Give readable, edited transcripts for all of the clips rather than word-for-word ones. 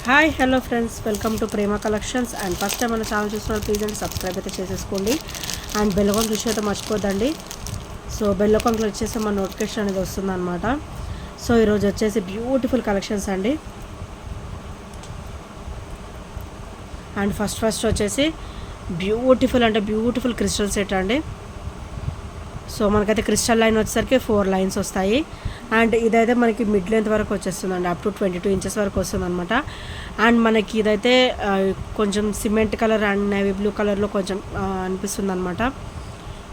Hi hello friends, welcome to Prema collections. And first time మన channel చూస్తున్న please అండి subscribe అయితే చేసేసుకోండి. అండ్ బెల్ ఐకాన్ చూసి అయితే మర్చిపోద్దండి. సో బెల్ ఐకాన్ క్లిక్ చేస్తే మన నోటిఫికేషన్ అనేది వస్తుందన్నమాట. సో ఈరోజు వచ్చేసి బ్యూటిఫుల్ కలెక్షన్స్ అండి. అండ్ ఫస్ట్ వచ్చేసి బ్యూటిఫుల్ క్రిస్టల్ సెట్ అండి. సో మనకైతే క్రిస్టల్ లైన్ వచ్చేసరికి 4 లైన్స్ వస్తాయి. అండ్ ఇదైతే మనకి మిడ్ లెంత్ వరకు వచ్చేస్తుందండి, అప్ టు 22 ఇంచెస్ వరకు వస్తుంది అనమాట. అండ్ మనకి ఇదైతే కొంచెం cement colour and navy blue కలర్లో కొంచెం అనిపిస్తుంది అనమాట.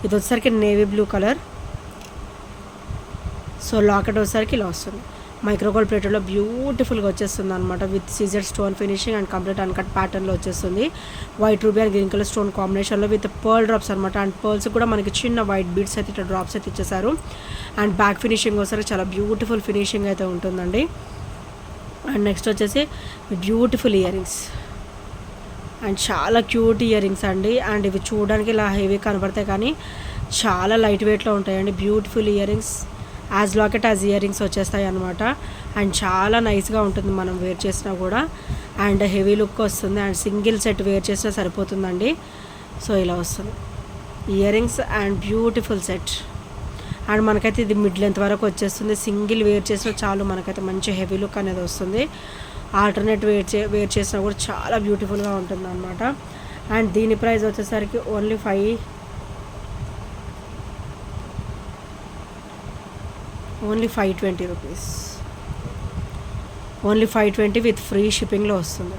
ఇది వచ్చేసరికి navy blue colour. So locket వచ్చేసరికి ఇలా వస్తుంది. మైక్రోగోల్డ్ ప్లేటర్లో బ్యూటిఫుల్గా వచ్చేస్తుంది అనమాట. With Caesar stone finishing and complete uncut ప్యాటర్న్లో వచ్చేస్తుంది. White ruby and green colour stone కాంబినేషన్లో విత్ పర్ల్ డ్రాప్స్ అనమాట. అండ్ పర్ల్స్ కూడా మనకి చిన్న వైట్ బీడ్స్ అయితే ఇట్లా డ్రాప్స్ అయితే ఇచ్చేసారు. అండ్ బ్యాక్ ఫినిషింగ్ వచ్చేసరికి చాలా బ్యూటిఫుల్ ఫినిషింగ్ అయితే ఉంటుందండి. అండ్ నెక్స్ట్ వచ్చేసి బ్యూటిఫుల్ ఇయర్ రింగ్స్ అండ్ చాలా క్యూట్ ఇయర్ రింగ్స్ అండి. అండ్ ఇవి చూడడానికి ఇలా హెవీ కనబడతాయి కానీ చాలా లైట్ వెయిట్లో ఉంటాయండి. Beautiful ear rings as locket as ear rings వచ్చేస్తాయి అనమాట. అండ్ చాలా నైస్గా ఉంటుంది మనం వేర్ చేసినా కూడా. అండ్ హెవీ లుక్ వస్తుంది. అండ్ సింగిల్ సెట్ వేర్ చేసినా సరిపోతుందండి. సో ఇలా వస్తుంది ear rings and beautiful set. And మనకైతే ఇది మిడ్ లెంత్ వరకు వచ్చేస్తుంది. సింగిల్ వేర్ చేసినా చాలు మనకైతే మంచి హెవీ లుక్ అనేది వస్తుంది. ఆల్టర్నేట్ వేర్ చేసినా కూడా చాలా బ్యూటిఫుల్గా ఉంటుంది అనమాట. అండ్ దీని ప్రైస్ వచ్చేసరికి only 520 rupees. Only 520 with free షిప్పింగ్లో వస్తుంది.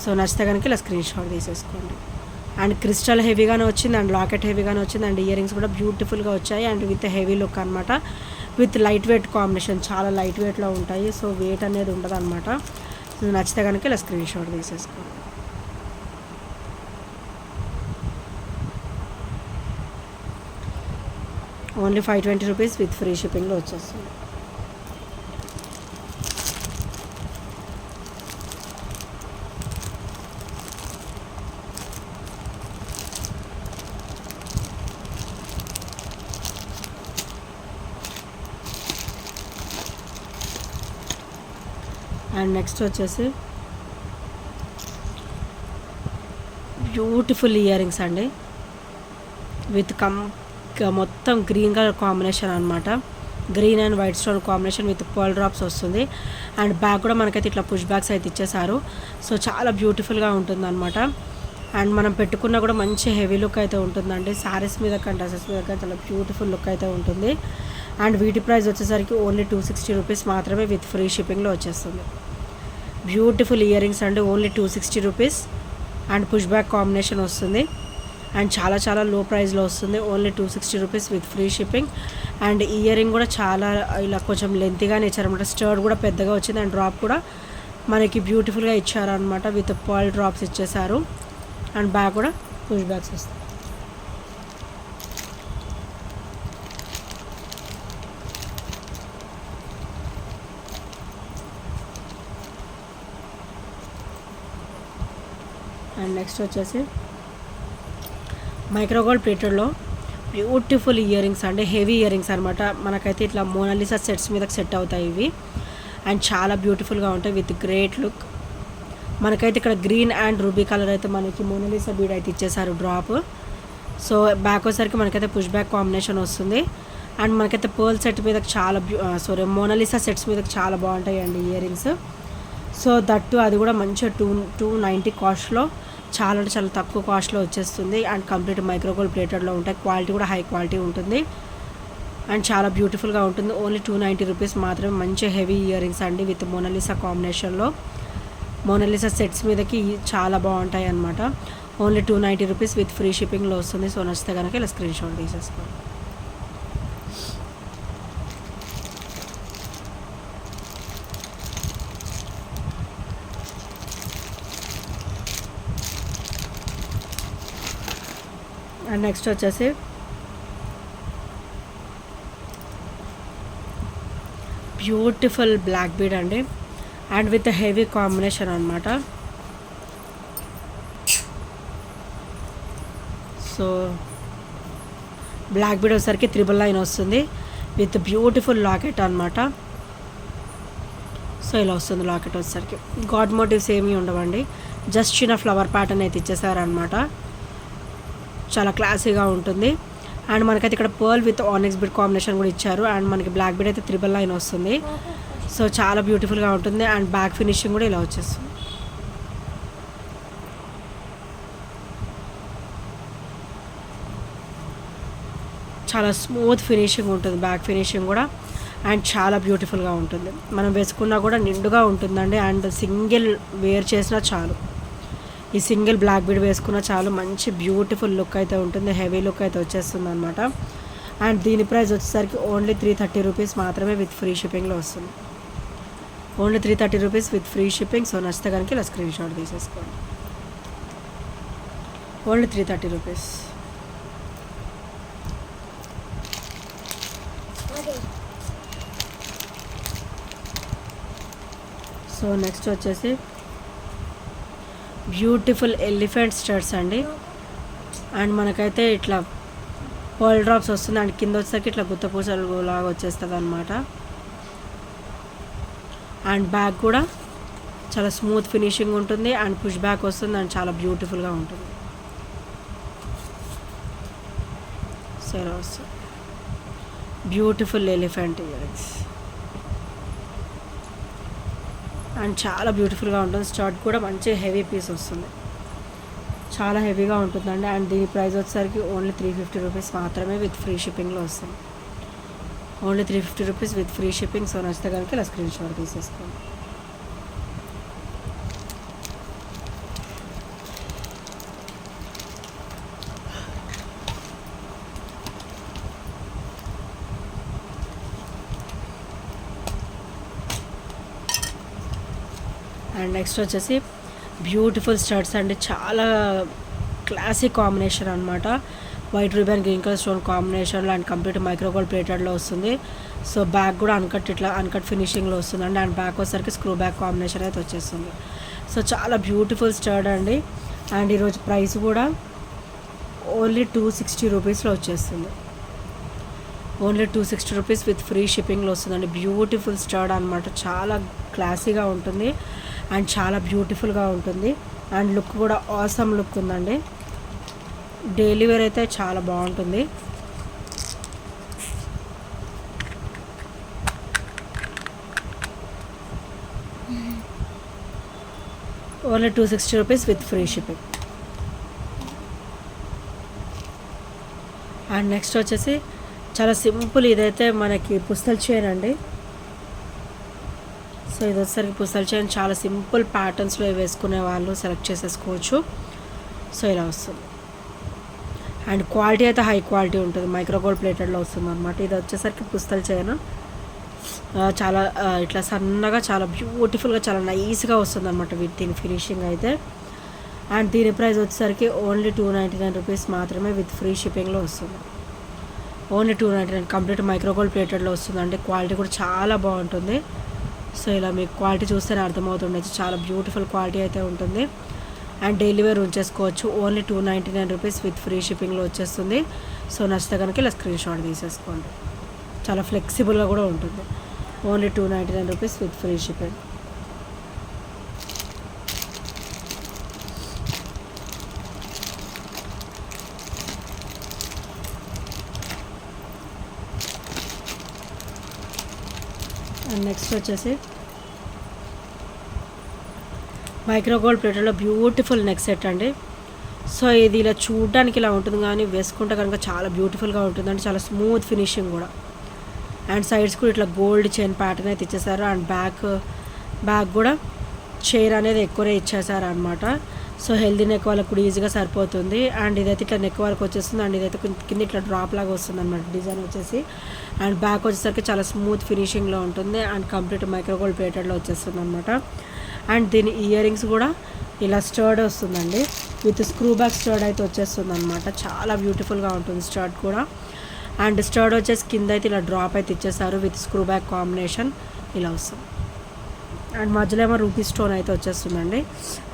సో నచ్చితే కనుక ఇలా స్క్రీన్ షాట్ తీసేసుకోండి. అండ్ క్రిస్టల్ హెవీగానే వచ్చింది అండ్ లాకెట్ హెవీగానే వచ్చింది. అండ్ ఇయర్ రింగ్స్ కూడా బ్యూటిఫుల్గా వచ్చాయి. అండ్ విత్ హెవీ లుక్ అనమాట. విత్ లైట్ వెయిట్ కాంబినేషన్, చాలా లైట్ వెయిట్లో ఉంటాయి. సో వెయిట్ అనేది ఉండదు అనమాట. సో నచ్చితే కనుక ఇలా స్క్రీన్ షాట్ తీసేసుకోండి. ఓన్లీ 520 రూపీస్ విత్ ఫ్రీ షిప్పింగ్లో వచ్చేస్తుంది. అండ్ నెక్స్ట్ వచ్చేసి బ్యూటిఫుల్ ఇయర్ రింగ్స్ అండి. విత్ మొత్తం గ్రీన్ కలర్ కాంబినేషన్ అనమాట. Green and white stone combination with pearl drops వస్తుంది. అండ్ బ్యాగ్ కూడా మనకైతే ఇట్లా పుష్ బ్యాగ్స్ అయితే ఇచ్చేసారు. సో చాలా బ్యూటిఫుల్గా ఉంటుంది అనమాట. అండ్ మనం పెట్టుకున్నా కూడా మంచి హెవీ లుక్ అయితే ఉంటుందండి. శారీస్ మీద కానీ డ్రెస్సెస్ మీద కానీ చాలా బ్యూటిఫుల్ లుక్ అయితే ఉంటుంది. అండ్ వీటి ప్రైస్ వచ్చేసరికి ఓన్లీ 260 రూపీస్ మాత్రమే విత్ ఫ్రీ షిప్పింగ్లో వచ్చేస్తుంది. బ్యూటిఫుల్ ఇయర్ రింగ్స్ అండి. Only 260 rupees. And push back combination వస్తుంది. అండ్ చాలా లో ప్రైస్లో వస్తుంది. Only 260 rupees with free shipping. And ear ring కూడా చాలా ఇలా కొంచెం లెంతీగానే ఇచ్చారనమాట. స్టర్డ్ కూడా పెద్దగా వచ్చింది. అండ్ డ్రాప్ కూడా మనకి బ్యూటిఫుల్గా ఇచ్చారనమాట. విత్ పర్ల్ డ్రాప్స్ ఇచ్చేసారు. అండ్ బ్యాగ్ కూడా పుష్ బ్యాగ్స్ వస్తాయి. అండ్ నెక్స్ట్ వచ్చేసి మైక్రోగోల్డ్ ప్లేటర్లో బ్యూటిఫుల్ ఇయర్ రింగ్స్ అండి. హెవీ ఇయర్ రింగ్స్ అనమాట. మనకైతే ఇట్లా మోనాలిసా సెట్స్ మీద సెట్ అవుతాయి ఇవి. అండ్ చాలా బ్యూటిఫుల్గా ఉంటాయి విత్ గ్రేట్ లుక్. మనకైతే ఇక్కడ గ్రీన్ అండ్ రూబీ కలర్ అయితే మనకి మోనాలిసా బీడ్ అయితే ఇచ్చేసారు డ్రాప్. సో బ్యాక్ వచ్చేసరికి మనకైతే పుష్ బ్యాక్ కాంబినేషన్ వస్తుంది. అండ్ మనకైతే పర్ల్ సెట్ మీద చాలా మోనాలిసా సెట్స్ మీద చాలా బాగుంటాయండి ఇయర్ రింగ్స్. సో దట్టు అది కూడా మంచిగా 290 కాస్ట్లో చాలా తక్కువ కాస్ట్లో వచ్చేస్తుంది. అండ్ కంప్లీట్ మైక్రోగోల్డ్ ప్లేటెడ్లో ఉంటాయి. క్వాలిటీ కూడా హై క్వాలిటీ ఉంటుంది. అండ్ చాలా బ్యూటిఫుల్గా ఉంటుంది. ఓన్లీ 290 రూపీస్ మాత్రమే. మంచి హెవీ ఇయర్ రింగ్స్ అండి విత్ మోనాలిసా కాంబినేషన్లో. మోనాలిసా సెట్స్ మీదకి చాలా బాగుంటాయి అన్నమాట. ఓన్లీ 290 రూపీస్ విత్ ఫ్రీ షిప్పింగ్లో వస్తుంది. సో నచ్చితే కనుక ఇలా స్క్రీన్ షాట్ తీసేసుకోండి. అండ్ నెక్స్ట్ వచ్చేసి బ్యూటిఫుల్ బ్లాక్ బీడ్ అండి. అండ్ విత్ హెవీ కాంబినేషన్ అనమాట. సో బ్లాక్ బీడ్ వచ్చేసరికి 999 వస్తుంది విత్ బ్యూటిఫుల్ లాకెట్ అనమాట. సో ఇలా వస్తుంది లాకెట్ వచ్చేసరికి. గాడ్ మోటివ్స్ ఏమీ ఉండవండి, జస్ట్ చిన్న ఫ్లవర్ ప్యాటర్న్ అయితే ఇచ్చేసారనమాట. చాలా క్లాసీగా ఉంటుంది. అండ్ మనకైతే ఇక్కడ pearl with onyx bead combination కూడా ఇచ్చారు. అండ్ మనకి బ్లాక్ బిడ్ అయితే 999 వస్తుంది. సో చాలా బ్యూటిఫుల్గా ఉంటుంది. అండ్ బ్యాక్ ఫినిషింగ్ కూడా ఇలా వచ్చేస్తుంది. చాలా స్మూత్ ఫినిషింగ్ ఉంటుంది బ్యాక్ ఫినిషింగ్ కూడా. అండ్ చాలా బ్యూటిఫుల్గా ఉంటుంది. మనం వేసుకున్నా కూడా నిండుగా ఉంటుందండి. అండ్ సింగిల్ వేర్ చేసినా చాలు, ఈ సింగిల్ బ్లాక్ బీడ్ వేసుకున్నా చాలు, మంచి బ్యూటిఫుల్ లుక్ అయితే ఉంటుంది. హెవీ లుక్ అయితే వచ్చేస్తుంది అనమాట. అండ్ దీని ప్రైస్ వచ్చేసరికి ఓన్లీ 330 రూపీస్ మాత్రమే విత్ ఫ్రీ షిప్పింగ్లో వస్తుంది. Only 330 rupees with free shipping. So నచ్చితే కనుక ఇలా స్క్రీన్ షాట్ తీసేసుకోండి. Only 330 rupees. సో నెక్స్ట్ వచ్చేసి బ్యూటిఫుల్ ఎలిఫెంట్ స్టడ్స్ అండి. అండ్ మనకైతే ఇట్లా పర్ల్ డ్రాప్స్ వస్తుంది. అండ్ కింద వచ్చేసరికి ఇట్లా గుత్త పూసలు లాగా వచ్చేస్తుంది అనమాట. అండ్ బ్యాక్ కూడా చాలా స్మూత్ ఫినిషింగ్ ఉంటుంది. అండ్ పుష్ బ్యాక్ వస్తుంది. అండ్ చాలా బ్యూటిఫుల్గా ఉంటుంది. సరే వస్తుంది బ్యూటిఫుల్ ఎలిఫెంట్ ఇయరింగ్స్. అండ్ చాలా బ్యూటిఫుల్గా ఉంటుంది. స్టార్ట్ కూడా మంచి హెవీ పీస్ వస్తుంది, చాలా హెవీగా ఉంటుందండి. అండ్ దీని ప్రైస్ వచ్చేసరికి ఓన్లీ 350 రూపీస్ మాత్రమే విత్ ఫ్రీ షిప్పింగ్లో వస్తుంది. Only 350 rupees with free shipping. So నచ్చితే కనుక ఇలా స్క్రీన్ షాట్ తీసేసుకోండి. అండ్ నెక్స్ట్ వచ్చేసి బ్యూటిఫుల్ స్టడ్స్ అండి. చాలా క్లాసిక్ కాంబినేషన్ అనమాట. White ribbon green colour stone కాంబినేషన్లో అండ్ కంప్లీట్ మైక్రోగోల్డ్ ప్లేటెడ్లో వస్తుంది. సో బ్యాక్ కూడా అన్కట్ ఫినిషింగ్లో వస్తుందండి. అండ్ బ్యాక్ వచ్చేసరికి స్క్రూ బ్యాక్ కాంబినేషన్ అయితే వచ్చేస్తుంది. సో చాలా బ్యూటిఫుల్ స్టడ్ అండి. అండ్ ఈరోజు ప్రైస్ కూడా ఓన్లీ 260 రూపీస్లో వచ్చేస్తుంది. ఓన్లీ 260 రూపీస్ విత్ ఫ్రీ షిప్పింగ్లో వస్తుందండి. బ్యూటిఫుల్ స్టడ్ అనమాట. చాలా క్లాసీగా ఉంటుంది అండ్ చాలా బ్యూటిఫుల్గా ఉంటుంది. అండ్ లుక్ కూడా ఆసమ్ లుక్ ఉందండి. డైలీ వేర్ అయితే చాలా బాగుంటుంది. Only 260 rupees with free shipping. And next వచ్చేసి చాలా సింపుల్, ఇదైతే మనకి పుస్తల్ చైన్ అండి. సో ఇది వచ్చేసరికి పుస్తల్ చైన్ చాలా సింపుల్ ప్యాటర్న్స్లో వేసుకునే వాళ్ళు సెలెక్ట్ చేసేసుకోవచ్చు. సో ఇలా వస్తుంది. అండ్ క్వాలిటీ అయితే హై క్వాలిటీ ఉంటుంది, మైక్రోగోల్డ్ ప్లేటెడ్లో వస్తుంది అనమాట. ఇది వచ్చేసరికి పుస్తల్ చైన్ చాలా ఇట్లా సన్నగా చాలా బ్యూటిఫుల్గా చాలా నైస్గా వస్తుంది అనమాట దీని ఫినిషింగ్ అయితే. అండ్ దీని ప్రైస్ వచ్చేసరికి ఓన్లీ 299 రూపీస్ మాత్రమే విత్ ఫ్రీ షిప్పింగ్లో వస్తుంది. ఓన్లీ 299 కంప్లీట్ మైక్రోగోల్డ్ ప్లేటెడ్లో వస్తుందండి. క్వాలిటీ కూడా చాలా బాగుంటుంది. సో ఇలా మీకు క్వాలిటీ చూస్తేనే అర్థమవుతుండొచ్చు, చాలా బ్యూటిఫుల్ క్వాలిటీ అయితే ఉంటుంది. అండ్ డైలీ వేర్ ఉంచేసుకోవచ్చు. ఓన్లీ 299 రూపీస్ విత్ ఫ్రీ షిప్పింగ్లో వచ్చేస్తుంది. సో నచ్చితే కనుక ఇలా స్క్రీన్ షాట్ తీసేసుకోండి. చాలా ఫ్లెక్సిబుల్గా కూడా ఉంటుంది. Only 299 rupees with free shipping. And next వచ్చేసి మైక్రోగోల్డ్ ప్లేటెడ్లో బ్యూటిఫుల్ నెక్ సెట్ అండి. సో ఇది ఇలా చూడడానికి ఇలా ఉంటుంది, కానీ వేసుకుంటే కనుక చాలా బ్యూటిఫుల్గా ఉంటుందండి. చాలా స్మూత్ ఫినిషింగ్ కూడా. అండ్ సైడ్స్ కూడా ఇట్లా గోల్డ్ చైన్ ప్యాటర్న్ అయితే ఇచ్చేసారు. అండ్ బ్యాక్ కూడా చైర్ అనేది ఎక్కువనే ఇచ్చేసారు అనమాట. సో హెల్దీ నెక్ వాళ్ళకి కూడా ఈజీగా సరిపోతుంది. అండ్ ఇదైతే ఇట్లా నెక్ వరకు వచ్చేస్తుంది. అండ్ ఇదైతే కింద ఇట్లా డ్రాప్ లాగా వస్తుంది అనమాట డిజైన్ వచ్చేసి. అండ్ బ్యాక్ వచ్చేసరికి చాలా స్మూత్ ఫినిషింగ్లో ఉంటుంది. అండ్ కంప్లీట్ మైక్రోగోల్డ్ ప్లేటెడ్లో వచ్చేస్తుంది అనమాట. అండ్ దీని ఇయర్ రింగ్స్ కూడా ఇలా స్టర్డ్ వస్తుందండి, విత్ స్క్రూ బ్యాక్ స్టర్డ్ అయితే వచ్చేస్తుంది అనమాట. చాలా బ్యూటిఫుల్గా ఉంటుంది స్టర్డ్ కూడా. అండ్ స్టర్డ్ వచ్చేసి కింద అయితే ఇలా డ్రాప్ అయితే ఇచ్చేసారు విత్ స్క్రూ బ్యాక్ కాంబినేషన్ ఇలా వస్తుంది. అండ్ మధ్యలో ఏమో రూపీ స్టోన్ అయితే వచ్చేస్తుందండి.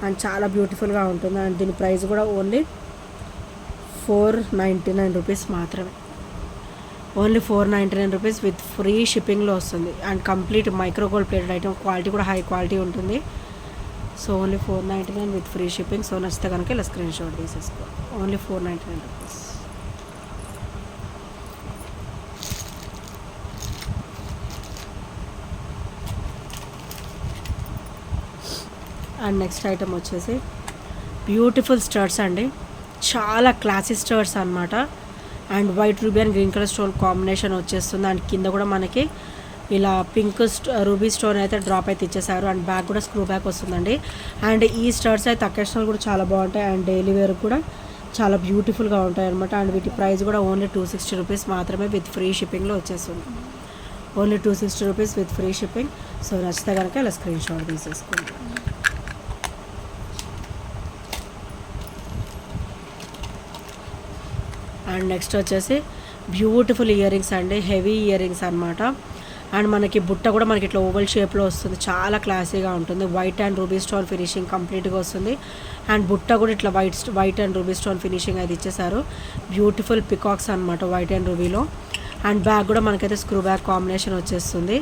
అండ్ చాలా బ్యూటిఫుల్గా ఉంటుంది. అండ్ దీని ప్రైస్ కూడా ఓన్లీ 499 రూపీస్ మాత్రమే. ఓన్లీ 499 రూపీస్ విత్ ఫ్రీ షిప్పింగ్లో వస్తుంది. And complete micro gold plated item, quality కూడా హై క్వాలిటీ ఉంటుంది. So only 499 with free shipping. So నచ్చితే కనుక ఇలా స్క్రీన్ షాట్ తీసేసుకో. Only 499 rupees. And next item వచ్చేసి బ్యూటిఫుల్ స్టర్ట్స్ అండి, చాలా క్లాసీ స్టర్ట్స్ అనమాట. And white ruby and green colour stone combination వచ్చేస్తుంది. అండ్ కింద కూడా మనకి ఇలా పింక్ రూబీ స్టోన్ అయితే డ్రాప్ అయితే ఇచ్చేసారు. అండ్ బ్యాక్ కూడా స్క్రూ బ్యాక్ వస్తుందండి. అండ్ ఈ స్టర్ట్స్ అయితే అకేషనల్ కూడా చాలా బాగుంటాయి. అండ్ డైలీ వేర్ కూడా చాలా బ్యూటిఫుల్గా ఉంటాయి అనమాట. అండ్ వీటి ప్రైస్ కూడా ఓన్లీ 260 రూపీస్ మాత్రమే విత్ ఫ్రీ షిప్పింగ్లో వచ్చేస్తుంది. Only 260 rupees with free shipping. So నచ్చితే కనుక ఇలా స్క్రీన్ షాట్ తీసేసుకోండి. అండ్ నెక్స్ట్ వచ్చేసి బ్యూటిఫుల్ ఇయర్ రింగ్స్ అండి, హెవీ ఇయర్ రింగ్స్ అనమాట. అండ్ మనకి బుట్ట కూడా మనకి ఇట్లా ఓవల్ షేప్లో వస్తుంది, చాలా క్లాసీగా ఉంటుంది. White and ruby stone finishing కంప్లీట్గా వస్తుంది. అండ్ బుట్ట కూడా ఇట్లా white and ruby stone finishing అయితే ఇచ్చేసారు. బ్యూటిఫుల్ పికాక్స్ అనమాట వైట్ అండ్ రూబీలో. అండ్ బ్యాగ్ కూడా మనకైతే స్క్రూ బ్యాగ్ కాంబినేషన్ వచ్చేస్తుంది.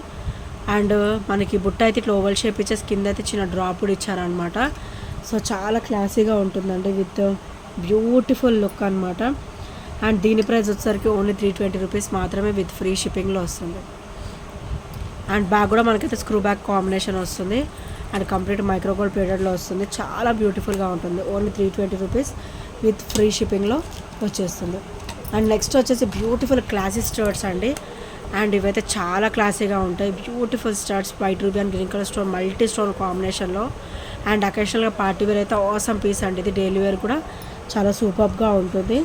అండ్ మనకి బుట్ట అయితే ఇట్లా ఓవల్ షేప్ ఇచ్చేసి కింద అయితే చిన్న డ్రాప్ కూడా ఇచ్చారనమాట. సో చాలా క్లాసీగా ఉంటుందండి విత్ బ్యూటిఫుల్ లుక్ అనమాట. అండ్ దీని ప్రైస్ వచ్చేసరికి ఓన్లీ 320 రూపీస్ మాత్రమే విత్ ఫ్రీ షిప్పింగ్లో వస్తుంది. అండ్ బ్యాగ్ కూడా మనకైతే స్క్రూ బ్యాగ్ కాంబినేషన్ వస్తుంది. అండ్ కంప్లీట్ మైక్రో గోల్డ్ ప్లేటెడ్లో వస్తుంది, చాలా బ్యూటిఫుల్గా ఉంటుంది. ఓన్లీ 320 రూపీస్ విత్ ఫ్రీ షిప్పింగ్లో వచ్చేస్తుంది. అండ్ నెక్స్ట్ వచ్చేసి బ్యూటిఫుల్ క్లాసీ స్టర్ట్స్ అండి. అండ్ ఇవైతే చాలా క్లాసీగా ఉంటాయి. Beautiful స్టర్ట్స్ white ruby and green colour stone multi stone కాంబినేషన్లో. అండ్ అకేషనల్గా పార్టీ వేర్ అయితే ఆసమ్ పీస్ అండి. ఇది డైలీ వేర్ కూడా చాలా సూపర్గా ఉంటుంది.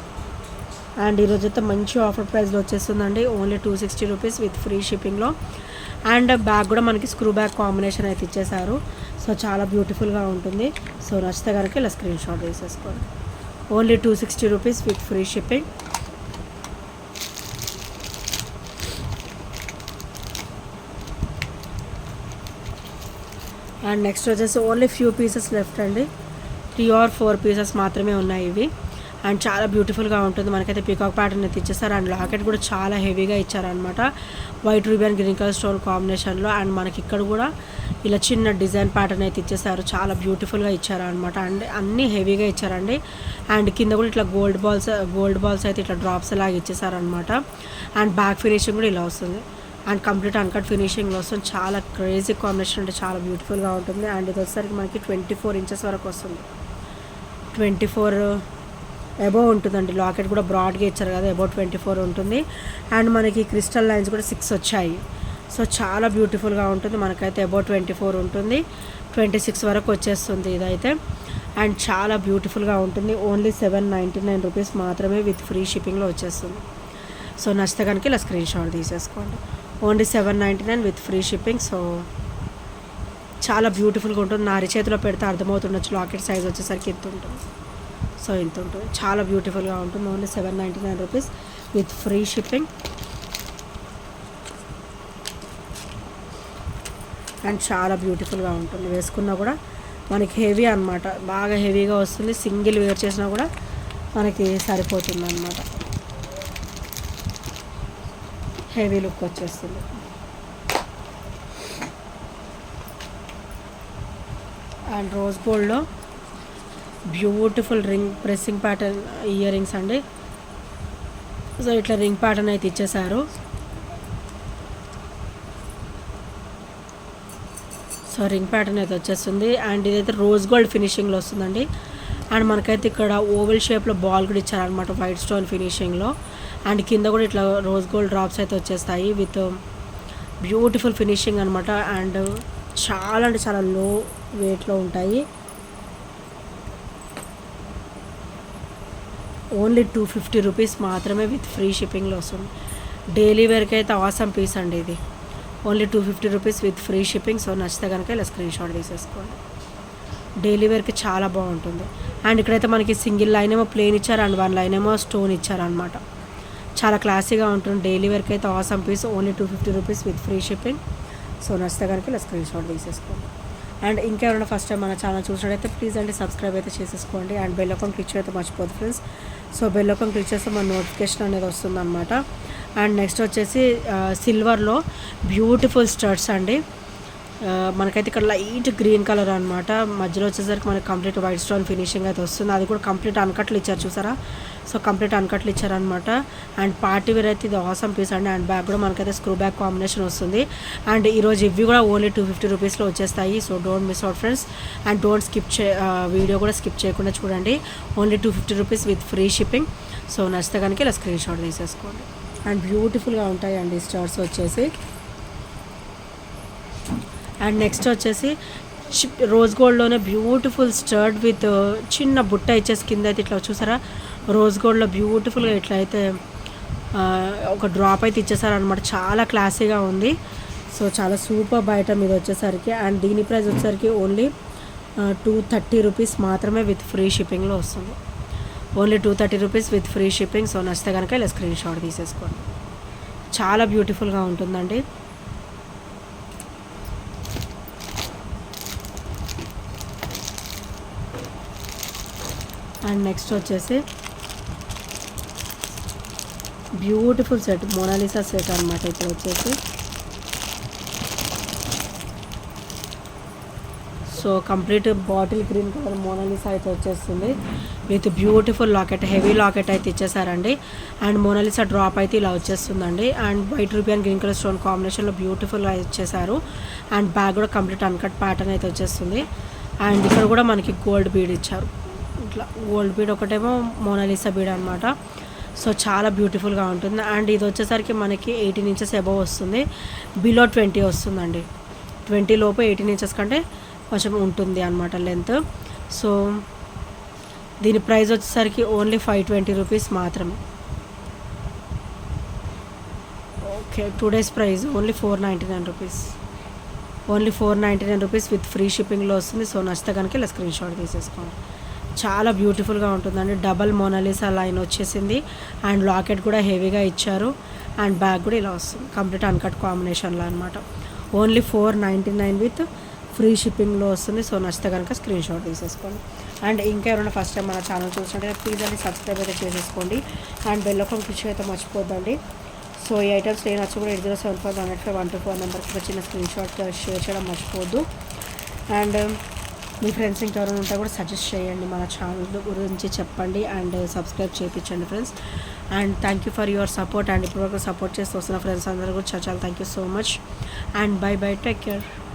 అండ్ ఈరోజు అయితే మంచి ఆఫర్ ప్రైస్లో వచ్చేస్తుందండి. ఓన్లీ 260 రూపీస్ విత్ ఫ్రీ షిప్పింగ్లో. అండ్ బ్యాగ్ కూడా మనకి స్క్రూ బ్యాగ్ కాంబినేషన్ అయితే ఇచ్చేసారు. సో చాలా బ్యూటిఫుల్గా ఉంటుంది. సో నచ్చితే కనుక ఇలా స్క్రీన్ షాట్ వేసేసుకోండి. Only 260 rupees with free shipping. And next వచ్చేసి ఓన్లీ ఫ్యూ పీసెస్ లెఫ్ట్ అండి, 3 or 4 పీసెస్ మాత్రమే ఉన్నాయి ఇవి. అండ్ చాలా బ్యూటిఫుల్గా ఉంటుంది. మనకైతే పీకాక్ ప్యాటర్న్ అయితే ఇచ్చేస్తారు. అండ్ లాకెట్ కూడా చాలా హెవీగా ఇచ్చారనమాట, white ruby and green colour stone కాంబినేషన్లో. అండ్ మనకి ఇక్కడ కూడా ఇలా చిన్న డిజైన్ ప్యాటర్న్ అయితే ఇచ్చేసారు, చాలా బ్యూటిఫుల్గా ఇచ్చారనమాట. అండ్ అన్నీ హెవీగా ఇచ్చారండి. అండ్ కింద కూడా ఇట్లా గోల్డ్ బాల్స్ అయితే ఇట్లా డ్రాప్స్ లాగా ఇచ్చేసారనమాట. అండ్ బ్యాక్ ఫినిషింగ్ కూడా ఇలా వస్తుంది. అండ్ కంప్లీట్ అన్కట్ ఫినిషింగ్లో వస్తుంది. చాలా క్రేజీ కాంబినేషన్ అంటే చాలా బ్యూటిఫుల్గా ఉంటుంది. అండ్ ఇది వచ్చేసరికి మనకి 24 ఇంచెస్ వరకు వస్తుంది, 24 అబోవ్ ఉంటుందండి. లాకెట్ కూడా బ్రాడ్గా ఇచ్చారు కదా, అబౌవ్ 24 ఉంటుంది. అండ్ మనకి క్రిస్టల్ లైన్స్ కూడా 6 వచ్చాయి. సో చాలా బ్యూటిఫుల్గా ఉంటుంది. మనకైతే అబౌవ్ 24 ఉంటుంది, 26 వరకు వచ్చేస్తుంది ఇదైతే. అండ్ చాలా బ్యూటిఫుల్గా ఉంటుంది. ఓన్లీ 799 రూపీస్ మాత్రమే విత్ ఫ్రీ షిప్పింగ్లో వచ్చేస్తుంది. సో నచ్చితే కనుక ఇలా స్క్రీన్ షాట్ తీసేసుకోండి. Only 799 with free shipping. So చాలా బ్యూటిఫుల్గా ఉంటుంది. నా అరిచేతిలో పెడితే అర్థమవుతుండొచ్చు లాకెట్ సైజ్ వచ్చేసరికి ఎంత ఉంటుంది. సో ఇంత ఉంటుంది, చాలా బ్యూటిఫుల్గా ఉంటుంది. Only 799 rupees with free shipping. And చాలా బ్యూటిఫుల్గా ఉంటుంది. వేసుకున్నా కూడా మనకి హెవీ అనమాట, బాగా హెవీగా వస్తుంది. సింగిల్ వేర్ చేసినా కూడా మనకి సరిపోతుంది అనమాట, హెవీ లుక్ వచ్చేస్తుంది. అండ్ రోజ్ గోల్డ్లో beautiful ring pressing pattern ear rings అండి. సో ఇట్లా రింగ్ ప్యాటర్న్ అయితే ఇచ్చేసారు. సో రింగ్ ప్యాటర్న్ అయితే వచ్చేస్తుంది. అండ్ ఇదైతే రోజ్ గోల్డ్ ఫినిషింగ్లో వస్తుందండి. అండ్ మనకైతే ఇక్కడ ఓవెల్ షేప్లో బాల్ కూడా ఇచ్చారనమాట వైట్ స్టోన్ ఫినిషింగ్లో. అండ్ కింద కూడా ఇట్లా రోజ్ గోల్డ్ డ్రాప్స్ అయితే వచ్చేస్తాయి విత్ బ్యూటిఫుల్ ఫినిషింగ్ అనమాట. అండ్ చాలా అంటే చాలా లో వెయిట్లో ఉంటాయి. ఓన్లీ 250 రూపీస్ మాత్రమే విత్ ఫ్రీ షిప్పింగ్లో వస్తుంది. డైలీ వేర్కి అయితే ఆసమ్ పీస్ అండి ఇది. Only 250 rupees with free shipping. So నచ్చితే కనుక ఇలా స్క్రీన్ షాట్ తీసేసుకోండి. డైలీ వేర్కి చాలా బాగుంటుంది. అండ్ ఇక్కడైతే మనకి సింగిల్ లైన్ ఏమో ప్లేన్ ఇచ్చారు, అండ్ 1 లైన్ ఏమో స్టోన్ ఇచ్చారనమాట. చాలా క్లాసీగా ఉంటుంది. డైలీ వేర్కి అయితే awesome piece. Only 250 rupees with free shipping. So నచ్చితే కనుక ఇలా స్క్రీన్ షాట్ తీసేసుకోండి. అండ్ ఇంకెవరైనా ఫస్ట్ టైం మన ఛానల్ చూసినట్టయితే ప్లీజ్ అండి సబ్స్క్రైబ్ అయితే చేసేసుకోండి. అండ్ బెల్ ఐకాన్ క్లిక్ చేయడం మర్చిపోదు friends. So bell icon click చేస్తే మన నోటిఫికేషన్ అనేది వస్తుందన్నమాట. అండ్ నెక్స్ట్ వచ్చేసి సిల్వర్లో బ్యూటిఫుల్ స్టడ్స్ అండి. మనకైతే ఇక్కడ లైట్ గ్రీన్ కలర్ అనమాట. మధ్యలో వచ్చేసరికి మనకి కంప్లీట్ వైట్ స్టోన్ ఫినిషింగ్ అయితే వస్తుంది. అది కూడా కంప్లీట్ అన్కట్లు ఇచ్చారు చూసారా. సో కంప్లీట్ అన్కట్లు ఇచ్చారనమాట. అండ్ పార్టీ వేర్ అయితే ఇది ఆసమ్ పీస్ అండి. అండ్ బ్యాగ్ కూడా మనకైతే స్క్రూ బ్యాగ్ కాంబినేషన్ వస్తుంది. అండ్ ఈరోజు ఇవి కూడా ఓన్లీ 250 రూపీస్లో వచ్చేస్తాయి. So don't miss out friends. And don't video కూడా స్కిప్ చేయకుండా చూడండి. Only 250 rupees with free shipping. So నచ్చితే కనుక ఇలా స్క్రీన్ షాట్ తీసేసుకోండి. అండ్ బ్యూటిఫుల్గా ఉంటాయండి స్టార్స్ వచ్చేసి. అండ్ నెక్స్ట్ వచ్చేసి రోజ్ గోల్డ్లోనే బ్యూటిఫుల్ స్టర్డ్ విత్ చిన్న బుట్ట ఇచ్చేసి కింద అయితే ఇట్లా చూసారా, రోజ్ గోల్డ్లో బ్యూటిఫుల్గా ఇట్లా అయితే ఒక డ్రాప్ అయితే ఇచ్చేసారనమాట. చాలా క్లాసీగా ఉంది. సో చాలా సూపర్ ఐటమ్ ఇది వచ్చేసరికి. అండ్ దీని ప్రైస్ వచ్చేసరికి ఓన్లీ 230 రూపీస్ మాత్రమే విత్ ఫ్రీ షిప్పింగ్లో వస్తుంది. Only 230 rupees with free shipping. So నచ్చితే కనుక ఇలా స్క్రీన్ షాట్ తీసేసుకోండి. చాలా బ్యూటిఫుల్గా ఉంటుందండి. అండ్ నెక్స్ట్ వచ్చేసి బ్యూటిఫుల్ సెట్, మోనాలిసా సెట్ అనమాట. ఇప్పుడు వచ్చేసి so complete bottle green colour Mona Lisa అయితే వచ్చేస్తుంది with beautiful locket, heavy locket అయితే ఇచ్చేసారండి. అండ్ మోనాలిసా డ్రాప్ అయితే ఇలా వచ్చేస్తుందండి. And white ruby and green colour stone కాంబినేషన్లో బ్యూటిఫుల్గా ఇచ్చేసారు. అండ్ బ్యాగ్ కూడా కంప్లీట్ అన్కట్ ప్యాటర్న్ అయితే వచ్చేస్తుంది. అండ్ ఇక్కడ కూడా మనకి గోల్డ్ బీడ్ ఇచ్చారు. ఇట్లా గోల్డ్ బీడ్ ఒకటేమో మోనాలిసా బీడ్ అనమాట. సో చాలా బ్యూటిఫుల్గా ఉంటుంది. అండ్ ఇది వచ్చేసరికి మనకి 18 ఇంచెస్ అబవ్ వస్తుంది. బిలో 20 వస్తుందండి. 20 లోపు 18 ఇంచెస్ కంటే కొంచెం ఉంటుంది అనమాట లెంత్. సో దీని ప్రైస్ వచ్చేసరికి ఓన్లీ 520 రూపీస్ మాత్రమే. Okay, 2 days price only 499 rupees. Only 499 rupees with free షిప్పింగ్లో వస్తుంది. సో నచ్చితే కనుక ఇలా స్క్రీన్ షాట్ తీసేసుకోండి. చాలా బ్యూటిఫుల్గా ఉంటుందండి. డబల్ మోనాలిసా లైన్ వచ్చేసింది. అండ్ లాకెట్ కూడా హెవీగా ఇచ్చారు. అండ్ బ్యాగ్ కూడా ఇలా వస్తుంది కంప్లీట్ అన్కట్ కాంబినేషన్లో అనమాట. ఓన్లీ 499 విత్ ఫ్రీ షిప్పింగ్లో వస్తుంది. సో నచ్చితే కనుక స్క్రీన్ షాట్ తీసేసుకోండి. అండ్ ఇంకా ఎవరైనా ఫస్ట్ టైం మన ఛానల్ చూసినట్టయితే ప్లీజ్ అండి సబ్స్క్రైబ్ అయితే చేసేసుకోండి. అండ్ బెల్ ఐకాన్ క్లిక్ అయితే మర్చిపోద్దండి. సో ఈ ఐటమ్స్ నేను వచ్చి కూడా 8075 నెంబర్కి చిన్న స్క్రీన్ షాట్ షేర్ చేయడం మర్చిపోవద్దు. అండ్ మీ ఫ్రెండ్స్ ఇంకెవరైనా ఉంటే కూడా సజెస్ట్ చేయండి, మన ఛానల్ గురించి చెప్పండి అండ్ సబ్స్క్రైబ్ చేయించండి friends. And thank you for your support. And ఇప్పటివరకు సపోర్ట్ చేస్తూ వస్తున్న ఫ్రెండ్స్ అందరూ కూడా చాలా thank you so much. And by by, take care.